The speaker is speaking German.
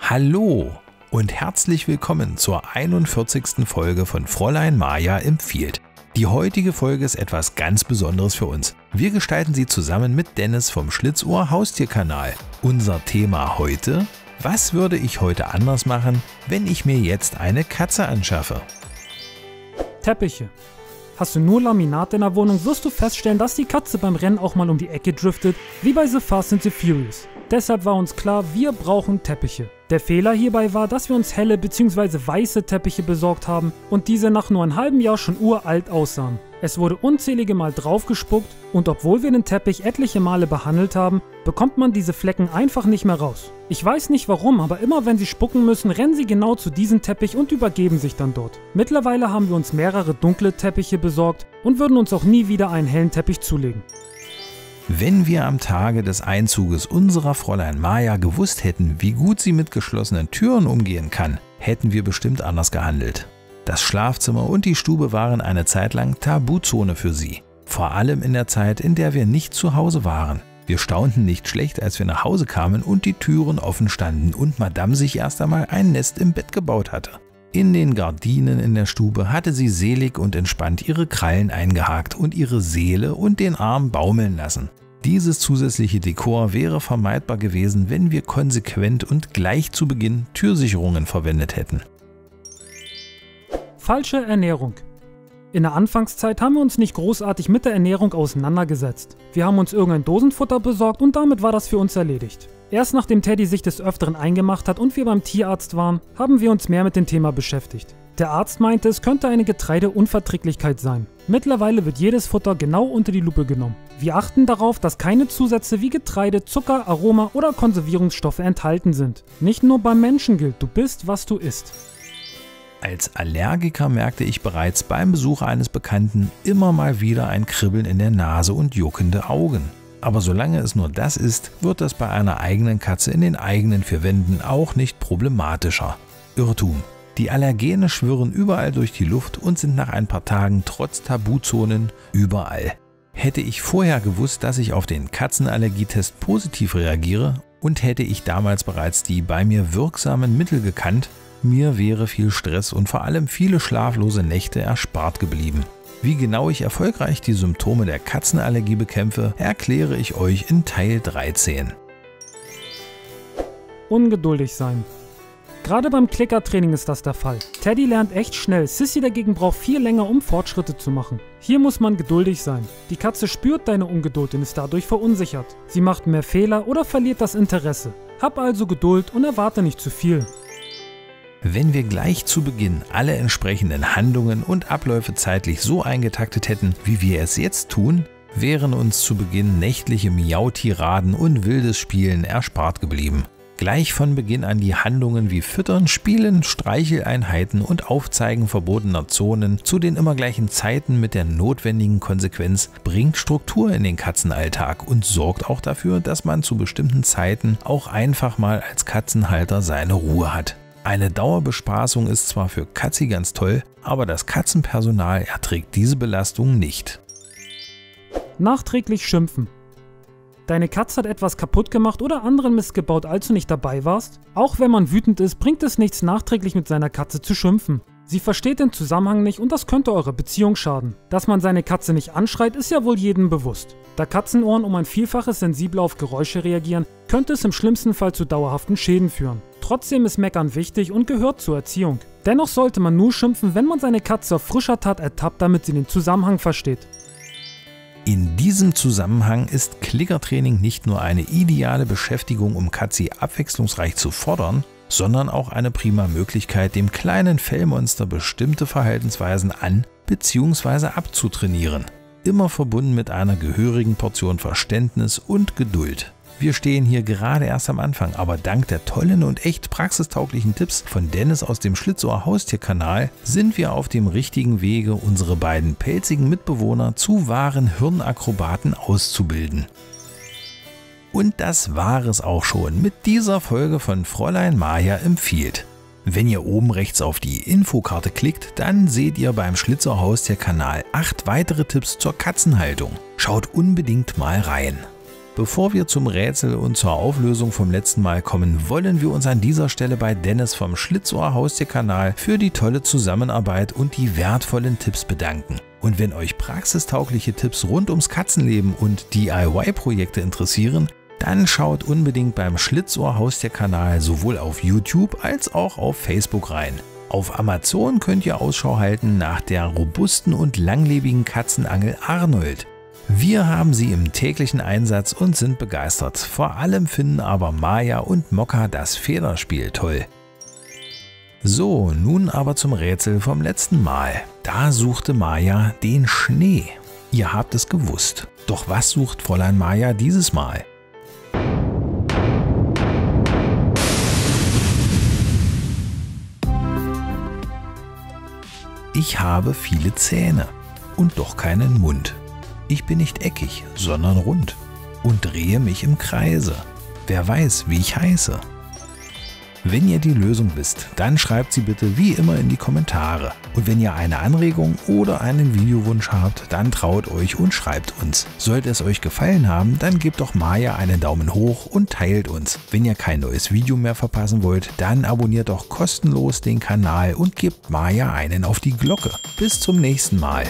Hallo und herzlich willkommen zur 41. Folge von Fräulein Maja empfiehlt. Die heutige Folge ist etwas ganz Besonderes für uns. Wir gestalten sie zusammen mit Dennis vom Schlitzohr Haustierkanal. Unser Thema heute: Was würde ich heute anders machen, wenn ich mir jetzt eine Katze anschaffe? Teppiche. Hast du nur Laminat in der Wohnung, wirst du feststellen, dass die Katze beim Rennen auch mal um die Ecke driftet, wie bei The Fast and the Furious. Deshalb war uns klar, wir brauchen Teppiche. Der Fehler hierbei war, dass wir uns helle bzw. weiße Teppiche besorgt haben und diese nach nur einem halben Jahr schon uralt aussahen. Es wurde unzählige Mal draufgespuckt und obwohl wir den Teppich etliche Male behandelt haben, bekommt man diese Flecken einfach nicht mehr raus. Ich weiß nicht warum, aber immer wenn sie spucken müssen, rennen sie genau zu diesem Teppich und übergeben sich dann dort. Mittlerweile haben wir uns mehrere dunkle Teppiche besorgt und würden uns auch nie wieder einen hellen Teppich zulegen. Wenn wir am Tage des Einzuges unserer Fräulein Maja gewusst hätten, wie gut sie mit geschlossenen Türen umgehen kann, hätten wir bestimmt anders gehandelt. Das Schlafzimmer und die Stube waren eine Zeit lang Tabuzone für sie. Vor allem in der Zeit, in der wir nicht zu Hause waren. Wir staunten nicht schlecht, als wir nach Hause kamen und die Türen offen standen und Madame sich erst einmal ein Nest im Bett gebaut hatte. In den Gardinen in der Stube hatte sie selig und entspannt ihre Krallen eingehakt und ihre Seele und den Arm baumeln lassen. Dieses zusätzliche Dekor wäre vermeidbar gewesen, wenn wir konsequent und gleich zu Beginn Türsicherungen verwendet hätten. Falsche Ernährung. In der Anfangszeit haben wir uns nicht großartig mit der Ernährung auseinandergesetzt. Wir haben uns irgendein Dosenfutter besorgt und damit war das für uns erledigt. Erst nachdem Teddy sich des Öfteren eingemacht hat und wir beim Tierarzt waren, haben wir uns mehr mit dem Thema beschäftigt. Der Arzt meinte, es könnte eine Getreideunverträglichkeit sein. Mittlerweile wird jedes Futter genau unter die Lupe genommen. Wir achten darauf, dass keine Zusätze wie Getreide, Zucker, Aroma oder Konservierungsstoffe enthalten sind. Nicht nur beim Menschen gilt, du bist, was du isst. Als Allergiker merkte ich bereits beim Besuch eines Bekannten immer mal wieder ein Kribbeln in der Nase und juckende Augen. Aber solange es nur das ist, wird das bei einer eigenen Katze in den eigenen vier Wänden auch nicht problematischer. Irrtum. Die Allergene schwirren überall durch die Luft und sind nach ein paar Tagen trotz Tabuzonen überall. Hätte ich vorher gewusst, dass ich auf den Katzenallergietest positiv reagiere und hätte ich damals bereits die bei mir wirksamen Mittel gekannt, mir wäre viel Stress und vor allem viele schlaflose Nächte erspart geblieben. Wie genau ich erfolgreich die Symptome der Katzenallergie bekämpfe, erkläre ich euch in Teil 13. Ungeduldig sein. Gerade beim Klickertraining ist das der Fall. Teddy lernt echt schnell, Sissy dagegen braucht viel länger, um Fortschritte zu machen. Hier muss man geduldig sein. Die Katze spürt deine Ungeduld und ist dadurch verunsichert. Sie macht mehr Fehler oder verliert das Interesse. Hab also Geduld und erwarte nicht zu viel. Wenn wir gleich zu Beginn alle entsprechenden Handlungen und Abläufe zeitlich so eingetaktet hätten, wie wir es jetzt tun, wären uns zu Beginn nächtliche Miau-Tiraden und wildes Spielen erspart geblieben. Gleich von Beginn an die Handlungen wie Füttern, Spielen, Streicheleinheiten und Aufzeigen verbotener Zonen zu den immer gleichen Zeiten mit der notwendigen Konsequenz bringt Struktur in den Katzenalltag und sorgt auch dafür, dass man zu bestimmten Zeiten auch einfach mal als Katzenhalter seine Ruhe hat. Eine Dauerbespaßung ist zwar für Katzi ganz toll, aber das Katzenpersonal erträgt diese Belastung nicht. Nachträglich schimpfen. Deine Katze hat etwas kaputt gemacht oder anderen Mist gebaut, als du nicht dabei warst? Auch wenn man wütend ist, bringt es nichts, nachträglich mit seiner Katze zu schimpfen. Sie versteht den Zusammenhang nicht und das könnte eurer Beziehung schaden. Dass man seine Katze nicht anschreit, ist ja wohl jedem bewusst. Da Katzenohren um ein Vielfaches sensibler auf Geräusche reagieren, könnte es im schlimmsten Fall zu dauerhaften Schäden führen. Trotzdem ist Meckern wichtig und gehört zur Erziehung. Dennoch sollte man nur schimpfen, wenn man seine Katze auf frischer Tat ertappt, damit sie den Zusammenhang versteht. In diesem Zusammenhang ist Klickertraining nicht nur eine ideale Beschäftigung, um Katzi abwechslungsreich zu fordern, sondern auch eine prima Möglichkeit, dem kleinen Fellmonster bestimmte Verhaltensweisen an- bzw. abzutrainieren. Immer verbunden mit einer gehörigen Portion Verständnis und Geduld. Wir stehen hier gerade erst am Anfang, aber dank der tollen und echt praxistauglichen Tipps von Dennis aus dem Schlitzohr Haustierkanal sind wir auf dem richtigen Wege, unsere beiden pelzigen Mitbewohner zu wahren Hirnakrobaten auszubilden. Und das war es auch schon mit dieser Folge von Fräulein Maja empfiehlt. Wenn ihr oben rechts auf die Infokarte klickt, dann seht ihr beim Schlitzohr Haustierkanal 8 weitere Tipps zur Katzenhaltung. Schaut unbedingt mal rein. Bevor wir zum Rätsel und zur Auflösung vom letzten Mal kommen, wollen wir uns an dieser Stelle bei Dennis vom Schlitzohr Haustierkanal für die tolle Zusammenarbeit und die wertvollen Tipps bedanken. Und wenn euch praxistaugliche Tipps rund ums Katzenleben und DIY-Projekte interessieren, dann schaut unbedingt beim Schlitzohr Haustierkanal sowohl auf YouTube als auch auf Facebook rein. Auf Amazon könnt ihr Ausschau halten nach der robusten und langlebigen Katzenangel Arnold. Wir haben sie im täglichen Einsatz und sind begeistert. Vor allem finden aber Maya und Mokka das Federspiel toll. So, nun aber zum Rätsel vom letzten Mal. Da suchte Maya den Schnee. Ihr habt es gewusst. Doch was sucht Fräulein Maya dieses Mal? Ich habe viele Zähne und doch keinen Mund. Ich bin nicht eckig, sondern rund und drehe mich im Kreise. Wer weiß, wie ich heiße? Wenn ihr die Lösung wisst, dann schreibt sie bitte wie immer in die Kommentare. Und wenn ihr eine Anregung oder einen Videowunsch habt, dann traut euch und schreibt uns. Sollte es euch gefallen haben, dann gebt doch Maya einen Daumen hoch und teilt uns. Wenn ihr kein neues Video mehr verpassen wollt, dann abonniert doch kostenlos den Kanal und gebt Maya einen auf die Glocke. Bis zum nächsten Mal.